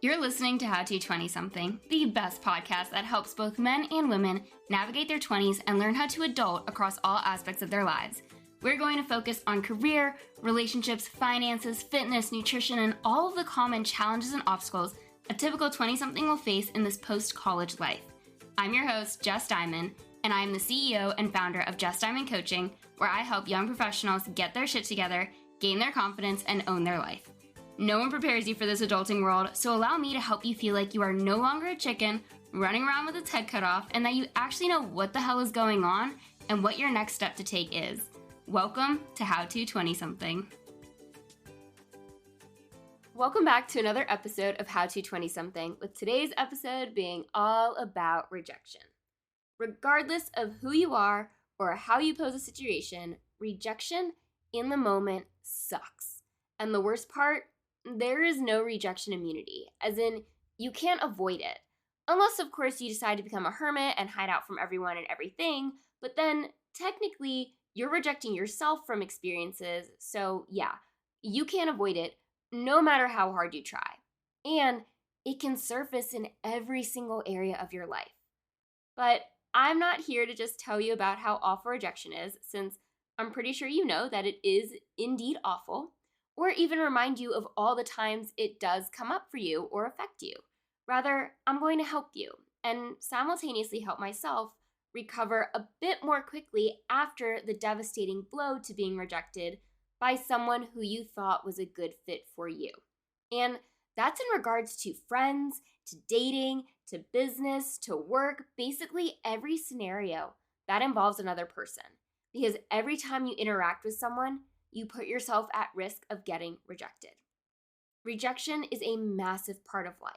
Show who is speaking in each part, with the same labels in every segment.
Speaker 1: You're listening to How to 20-something, the best podcast that helps both men and women navigate their 20s and learn how to adult across all aspects of their lives. We're going to focus on career, relationships, finances, fitness, nutrition, and all of the common challenges and obstacles a typical 20-something will face in this post-college life. I'm your host, Jess Diamond, and I am the CEO and founder of Jess Diamond Coaching, where I help young professionals get their shit together, gain their confidence, and own their life. No one prepares you for this adulting world, so allow me to help you feel like you are no longer a chicken running around with its head cut off, and that you actually know what the hell is going on and what your next step to take is. Welcome to How to 20-something. Welcome back to another episode of How to 20-something, with today's episode being all about rejection. Regardless of who you are or how you pose a situation, rejection in the moment sucks. And the worst part, there is no rejection immunity, as in you can't avoid it. Unless, of course, you decide to become a hermit and hide out from everyone and everything, but then technically you're rejecting yourself from experiences, so yeah, you can't avoid it no matter how hard you try. And it can surface in every single area of your life. But I'm not here to just tell you about how awful rejection is, since I'm pretty sure you know that it is indeed awful, or even remind you of all the times it does come up for you or affect you. Rather, I'm going to help you and simultaneously help myself recover a bit more quickly after the devastating blow to being rejected by someone who you thought was a good fit for you. And that's in regards to friends, to dating, to business, to work, basically every scenario that involves another person. Because every time you interact with someone, you put yourself at risk of getting rejected. Rejection is a massive part of life.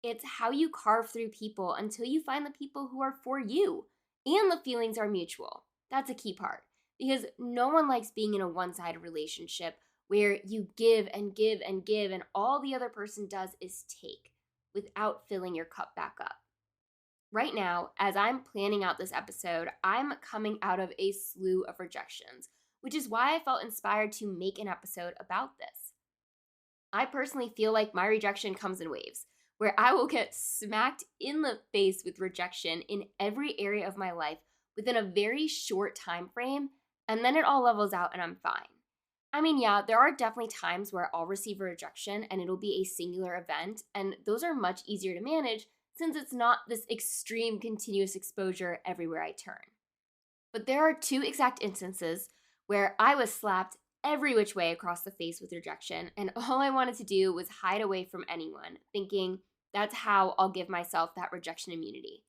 Speaker 1: It's how you carve through people until you find the people who are for you, and the feelings are mutual. That's a key part, because no one likes being in a one-sided relationship where you give and give and give, and all the other person does is take without filling your cup back up. Right now, as I'm planning out this episode, I'm coming out of a slew of rejections, which is why I felt inspired to make an episode about this. I personally feel like my rejection comes in waves, where I will get smacked in the face with rejection in every area of my life within a very short time frame, and then it all levels out and I'm fine. I mean, yeah, there are definitely times where I'll receive a rejection and it'll be a singular event, and those are much easier to manage since it's not this extreme continuous exposure everywhere I turn. But there are two exact instances where I was slapped every which way across the face with rejection, and all I wanted to do was hide away from anyone, thinking that's how I'll give myself that rejection immunity.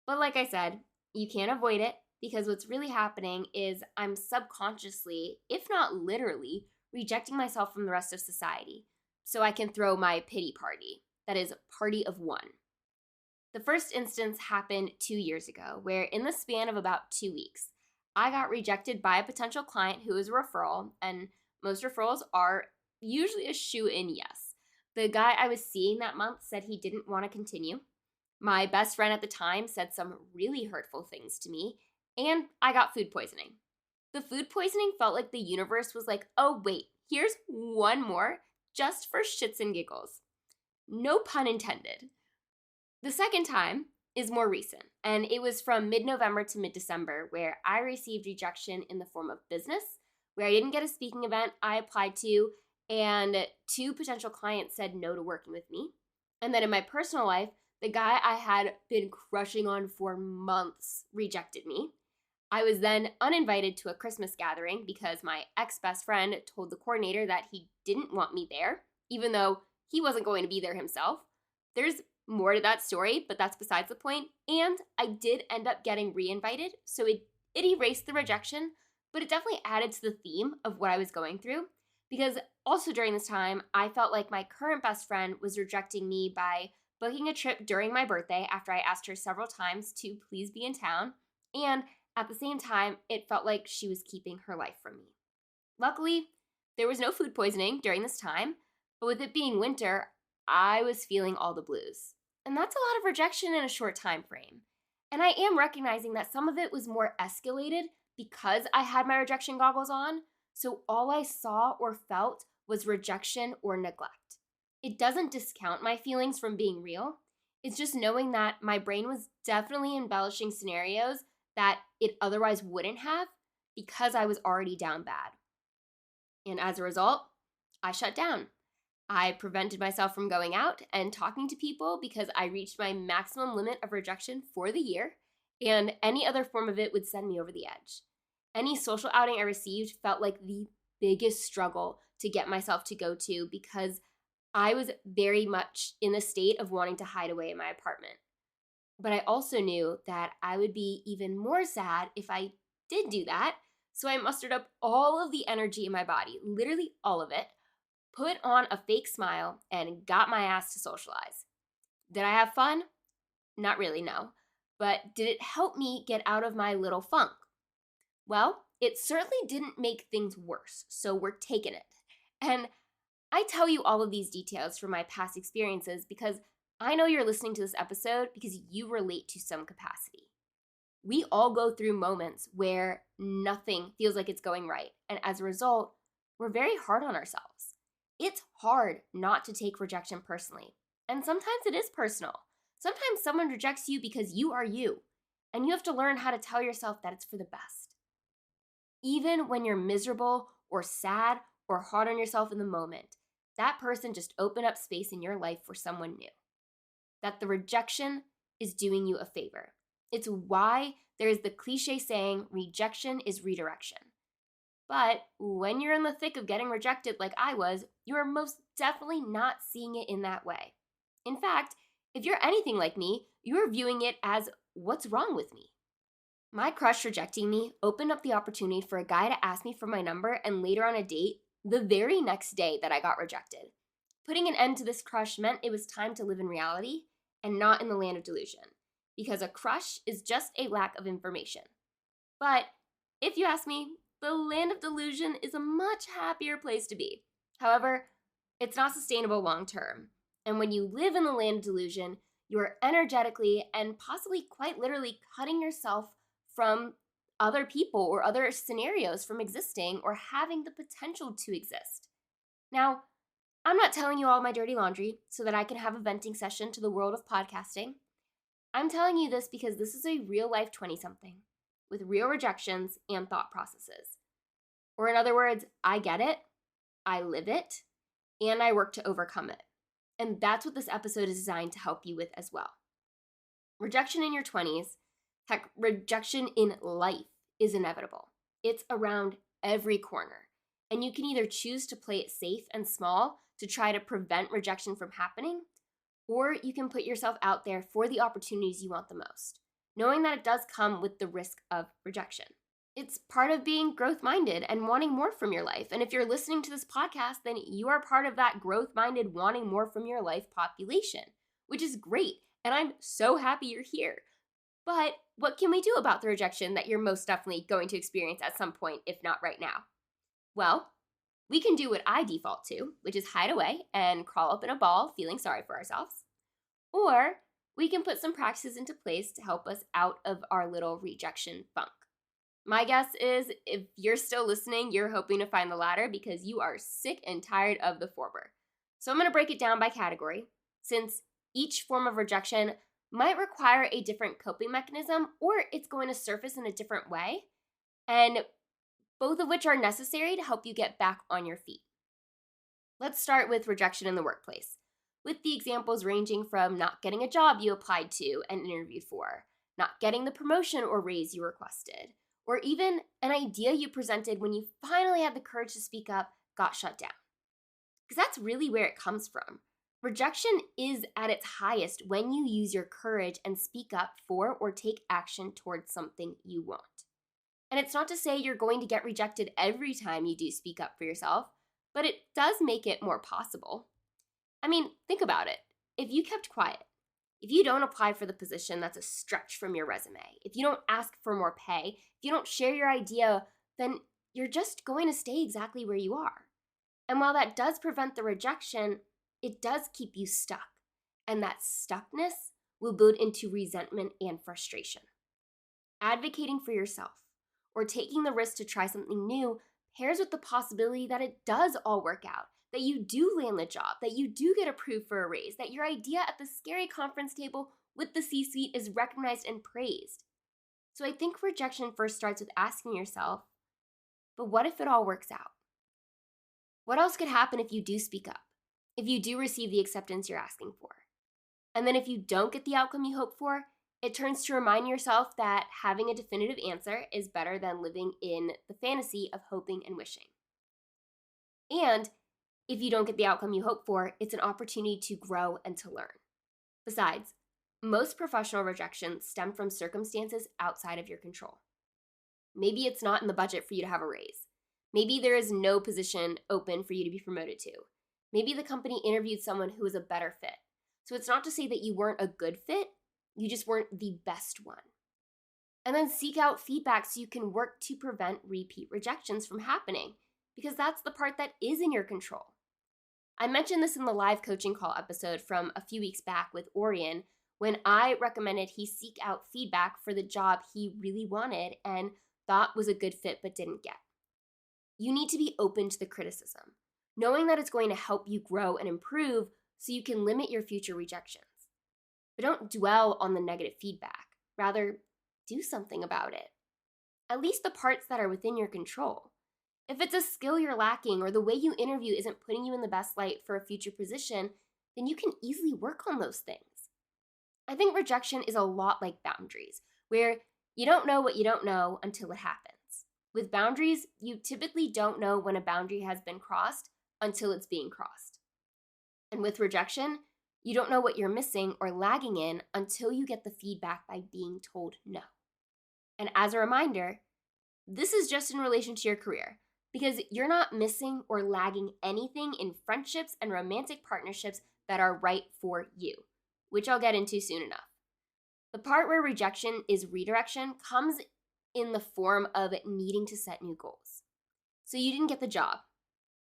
Speaker 1: But like I said, you can't avoid it, because what's really happening is I'm subconsciously, if not literally, rejecting myself from the rest of society, so I can throw my pity party. That is, party of one. The first instance happened 2 years ago, where in the span of about 2 weeks, I got rejected by a potential client who is a referral, and most referrals are usually a shoo-in yes. The guy I was seeing that month said he didn't want to continue. My best friend at the time said some really hurtful things to me, and I got food poisoning. The food poisoning felt like the universe was like, oh wait, here's one more, just for shits and giggles. No pun intended. The second time is more recent, and it was from mid-November to mid-December, where I received rejection in the form of business, where I didn't get a speaking event I applied to, and 2 potential clients said no to working with me. And then in my personal life, the guy I had been crushing on for months rejected me. I was then uninvited to a Christmas gathering because my ex-best friend told the coordinator that he didn't want me there, even though he wasn't going to be there himself. There's more to that story, but that's besides the point. And I did end up getting re-invited, so it erased the rejection, but it definitely added to the theme of what I was going through, because also during this time, I felt like my current best friend was rejecting me by booking a trip during my birthday after I asked her several times to please be in town, and at the same time, it felt like she was keeping her life from me. Luckily, there was no food poisoning during this time, but with it being winter, I was feeling all the blues. And that's a lot of rejection in a short time frame. And I am recognizing that some of it was more escalated because I had my rejection goggles on, so all I saw or felt was rejection or neglect. It doesn't discount my feelings from being real. It's just knowing that my brain was definitely embellishing scenarios that it otherwise wouldn't have because I was already down bad. And as a result, I shut down. I prevented myself from going out and talking to people because I reached my maximum limit of rejection for the year, and any other form of it would send me over the edge. Any social outing I received felt like the biggest struggle to get myself to go to because I was very much in the state of wanting to hide away in my apartment. But I also knew that I would be even more sad if I did do that, so I mustered up all of the energy in my body, literally all of it, put on a fake smile, and got my ass to socialize. Did I have fun? Not really, no. But did it help me get out of my little funk? Well, it certainly didn't make things worse, so we're taking it. And I tell you all of these details from my past experiences because I know you're listening to this episode because you relate to some capacity. We all go through moments where nothing feels like it's going right, and as a result, we're very hard on ourselves. It's hard not to take rejection personally, and sometimes it is personal. Sometimes someone rejects you because you are you, and you have to learn how to tell yourself that it's for the best. Even when you're miserable or sad or hard on yourself in the moment, that person just opened up space in your life for someone new. That the rejection is doing you a favor. It's why there is the cliche saying, rejection is redirection. But when you're in the thick of getting rejected like I was, you are most definitely not seeing it in that way. In fact, if you're anything like me, you're viewing it as, what's wrong with me? My crush rejecting me opened up the opportunity for a guy to ask me for my number and later on a date the very next day that I got rejected. Putting an end to this crush meant it was time to live in reality and not in the land of delusion, because a crush is just a lack of information. But if you ask me, the land of delusion is a much happier place to be. However, it's not sustainable long term. And when you live in the land of delusion, you are energetically and possibly quite literally cutting yourself from other people or other scenarios from existing or having the potential to exist. Now, I'm not telling you all my dirty laundry so that I can have a venting session to the world of podcasting. I'm telling you this because this is a real life 20-something with real rejections and thought processes. Or in other words, I get it, I live it, and I work to overcome it. And that's what this episode is designed to help you with as well. Rejection in your 20s, heck, rejection in life is inevitable. It's around every corner. And you can either choose to play it safe and small to try to prevent rejection from happening, or you can put yourself out there for the opportunities you want the most, knowing that it does come with the risk of rejection. It's part of being growth-minded and wanting more from your life. And if you're listening to this podcast, then you are part of that growth-minded, wanting more from your life population, which is great. And I'm so happy you're here. But what can we do about the rejection that you're most definitely going to experience at some point, if not right now? Well, we can do what I default to, which is hide away and crawl up in a ball feeling sorry for ourselves. Or we can put some practices into place to help us out of our little rejection funk. My guess is if you're still listening, you're hoping to find the latter because you are sick and tired of the former. So I'm going to break it down by category, since each form of rejection might require a different coping mechanism or it's going to surface in a different way, and both of which are necessary to help you get back on your feet. Let's start with rejection in the workplace, with the examples ranging from not getting a job you applied to and interviewed for, not getting the promotion or raise you requested, or even an idea you presented when you finally had the courage to speak up got shut down. Because that's really where it comes from. Rejection is at its highest when you use your courage and speak up for or take action towards something you want. And it's not to say you're going to get rejected every time you do speak up for yourself, but it does make it more possible. I mean, think about it. If you kept quiet, if you don't apply for the position that's a stretch from your resume, if you don't ask for more pay, if you don't share your idea, then you're just going to stay exactly where you are. And while that does prevent the rejection, it does keep you stuck. And that stuckness will build into resentment and frustration. Advocating for yourself or taking the risk to try something new pairs with the possibility that it does all work out, that you do land the job, that you do get approved for a raise, that your idea at the scary conference table with the C-suite is recognized and praised. So I think rejection first starts with asking yourself, but what if it all works out? What else could happen if you do speak up? If you do receive the acceptance you're asking for? And then if you don't get the outcome you hope for, it turns to remind yourself that having a definitive answer is better than living in the fantasy of hoping and wishing. And if you don't get the outcome you hope for, it's an opportunity to grow and to learn. Besides, most professional rejections stem from circumstances outside of your control. Maybe it's not in the budget for you to have a raise. Maybe there is no position open for you to be promoted to. Maybe the company interviewed someone who was a better fit. So it's not to say that you weren't a good fit, you just weren't the best one. And then seek out feedback so you can work to prevent repeat rejections from happening, because that's the part that is in your control. I mentioned this in the live coaching call episode from a few weeks back with Orion, when I recommended he seek out feedback for the job he really wanted and thought was a good fit but didn't get. You need to be open to the criticism, knowing that it's going to help you grow and improve so you can limit your future rejections. But don't dwell on the negative feedback. Rather, do something about it. At least the parts that are within your control. If it's a skill you're lacking or the way you interview isn't putting you in the best light for a future position, then you can easily work on those things. I think rejection is a lot like boundaries, where you don't know what you don't know until it happens. With boundaries, you typically don't know when a boundary has been crossed until it's being crossed. And with rejection, you don't know what you're missing or lagging in until you get the feedback by being told no. And as a reminder, this is just in relation to your career, because you're not missing or lagging anything in friendships and romantic partnerships that are right for you, which I'll get into soon enough. The part where rejection is redirection comes in the form of needing to set new goals. So you didn't get the job.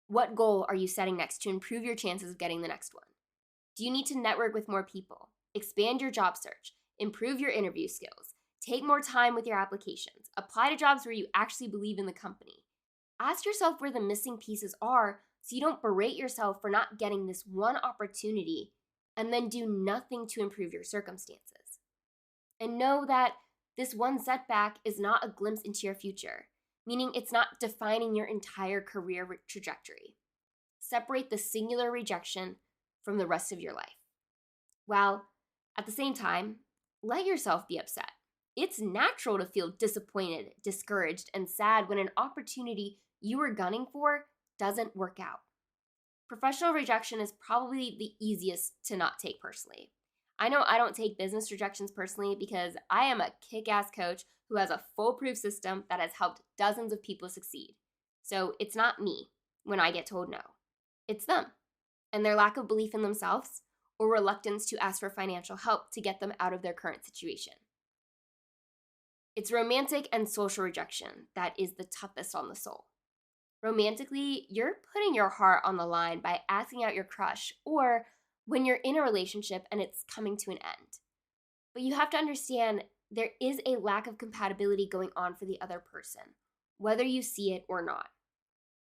Speaker 1: What goal are you setting next to improve your chances of getting the next one? Do you need to network with more people, expand your job search, improve your interview skills, take more time with your applications, apply to jobs where you actually believe in the company? Ask yourself where the missing pieces are so you don't berate yourself for not getting this one opportunity and then do nothing to improve your circumstances. And know that this one setback is not a glimpse into your future, meaning it's not defining your entire career trajectory. Separate the singular rejection from the rest of your life. While at the same time, let yourself be upset. It's natural to feel disappointed, discouraged, and sad when an opportunity you were gunning for doesn't work out. Professional rejection is probably the easiest to not take personally. I know I don't take business rejections personally because I am a kick-ass coach who has a foolproof system that has helped dozens of people succeed. So it's not me when I get told no. It's them and their lack of belief in themselves or reluctance to ask for financial help to get them out of their current situation. It's romantic and social rejection that is the toughest on the soul. Romantically, you're putting your heart on the line by asking out your crush or when you're in a relationship and it's coming to an end. But you have to understand there is a lack of compatibility going on for the other person, whether you see it or not.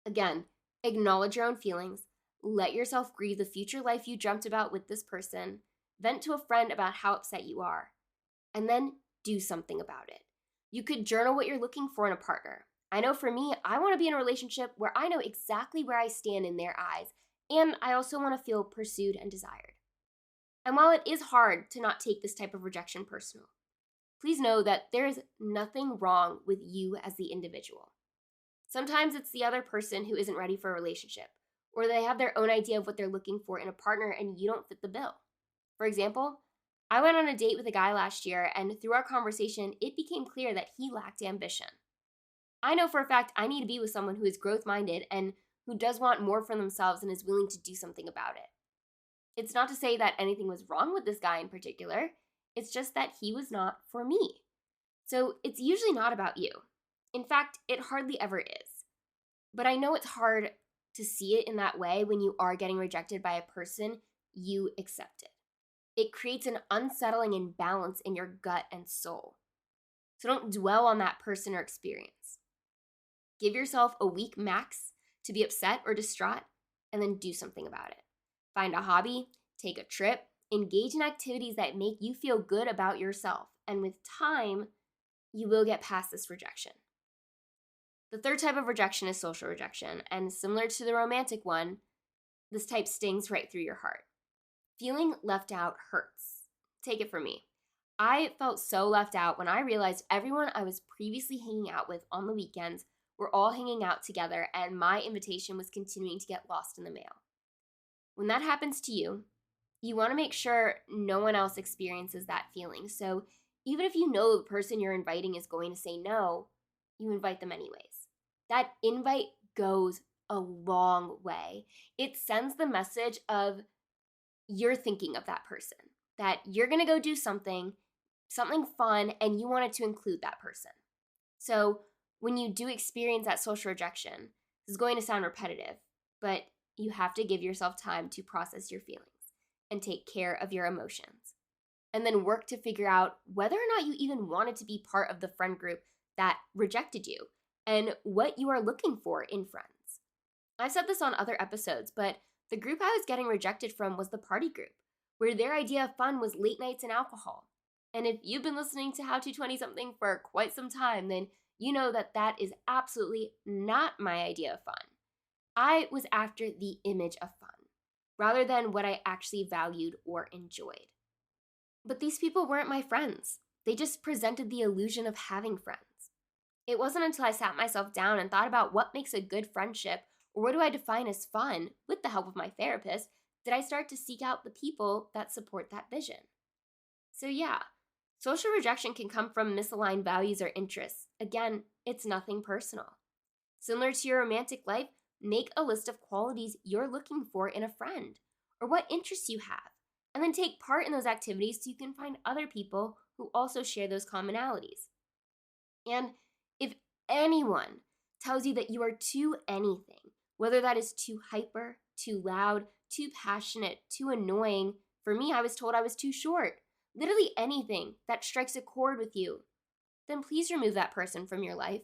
Speaker 1: Again, acknowledge your own feelings, let yourself grieve the future life you dreamt about with this person, vent to a friend about how upset you are, and then do something about it. You could journal what you're looking for in a partner. I know for me, I want to be in a relationship where I know exactly where I stand in their eyes, and I also want to feel pursued and desired. And while it is hard to not take this type of rejection personal, please know that there is nothing wrong with you as the individual. Sometimes it's the other person who isn't ready for a relationship, or they have their own idea of what they're looking for in a partner and you don't fit the bill. For example, I went on a date with a guy last year, and through our conversation, it became clear that he lacked ambition. I know for a fact I need to be with someone who is growth-minded and who does want more for themselves and is willing to do something about it. It's not to say that anything was wrong with this guy in particular. It's just that he was not for me. So it's usually not about you. In fact, it hardly ever is. But I know it's hard to see it in that way when you are getting rejected by a person you accepted. It creates an unsettling imbalance in your gut and soul. So don't dwell on that person or experience. Give yourself a week max to be upset or distraught, and then do something about it. Find a hobby, take a trip, engage in activities that make you feel good about yourself, and with time, you will get past this rejection. The third type of rejection is social rejection, and similar to the romantic one, this type stings right through your heart. Feeling left out hurts. Take it from me. I felt so left out when I realized everyone I was previously hanging out with on the weekends were all hanging out together, and my invitation was continuing to get lost in the mail. When that happens to you, you want to make sure no one else experiences that feeling. So even if you know the person you're inviting is going to say no, you invite them anyways. That invite goes a long way. It sends the message of you're thinking of that person, that you're going to go do something fun, and you wanted to include that person. So when you do experience that social rejection, this is going to sound repetitive, but you have to give yourself time to process your feelings and take care of your emotions. And then work to figure out whether or not you even wanted to be part of the friend group that rejected you and what you are looking for in friends. I've said this on other episodes, but the group I was getting rejected from was the party group, where their idea of fun was late nights and alcohol. And if you've been listening to How to 20-something for quite some time, then you know that that is absolutely not my idea of fun. I was after the image of fun, rather than what I actually valued or enjoyed. But these people weren't my friends. They just presented the illusion of having friends. It wasn't until I sat myself down and thought about what makes a good friendship, or what do I define as fun, with the help of my therapist, did I start to seek out the people that support that vision. So yeah, social rejection can come from misaligned values or interests. Again, it's nothing personal. Similar to your romantic life, make a list of qualities you're looking for in a friend, or what interests you have, and then take part in those activities so you can find other people who also share those commonalities. And if anyone tells you that you are too anything, whether that is too hyper, too loud, too passionate, too annoying, for me, I was told I was too short, literally anything that strikes a chord with you, then please remove that person from your life.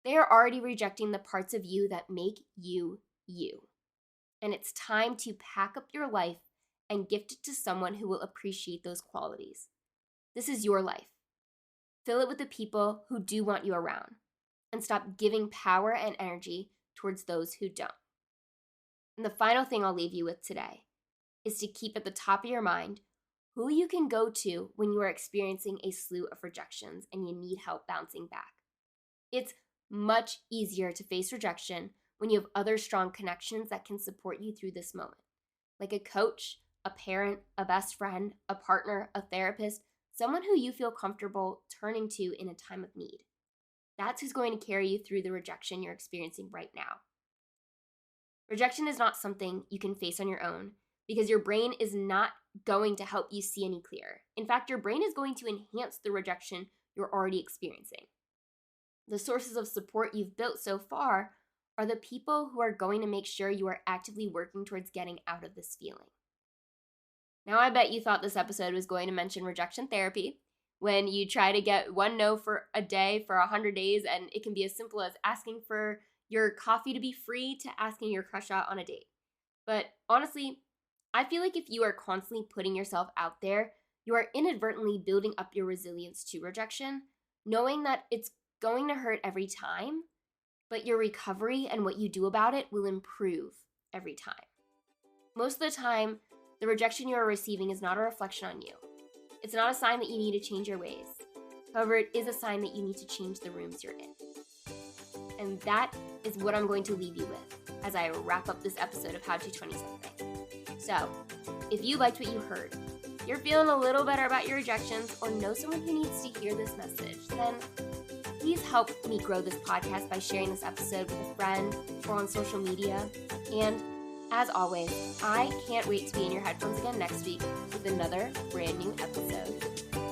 Speaker 1: They are already rejecting the parts of you that make you, you. And it's time to pack up your life and gift it to someone who will appreciate those qualities. This is your life. Fill it with the people who do want you around, and stop giving power and energy towards those who don't. And the final thing I'll leave you with today is to keep at the top of your mind who you can go to when you are experiencing a slew of rejections and you need help bouncing back. It's much easier to face rejection when you have other strong connections that can support you through this moment, like a coach, a parent, a best friend, a partner, a therapist, someone who you feel comfortable turning to in a time of need. That's who's going to carry you through the rejection you're experiencing right now. Rejection is not something you can face on your own, because your brain is not going to help you see any clearer. In fact, your brain is going to enhance the rejection you're already experiencing. The sources of support you've built so far are the people who are going to make sure you are actively working towards getting out of this feeling. Now, I bet you thought this episode was going to mention rejection therapy, when you try to get one no for a day for 100 days, and it can be as simple as asking for your coffee to be free to asking your crush out on a date. But honestly, I feel like if you are constantly putting yourself out there, you are inadvertently building up your resilience to rejection, knowing that it's going to hurt every time, but your recovery and what you do about it will improve every time. Most of the time, the rejection you are receiving is not a reflection on you. It's not a sign that you need to change your ways. However, it is a sign that you need to change the rooms you're in. And that is what I'm going to leave you with as I wrap up this episode of How to 20-something. So, if you liked what you heard, you're feeling a little better about your rejections, or know someone who needs to hear this message, then please help me grow this podcast by sharing this episode with a friend or on social media. And as always, I can't wait to be in your headphones again next week with another brand new episode.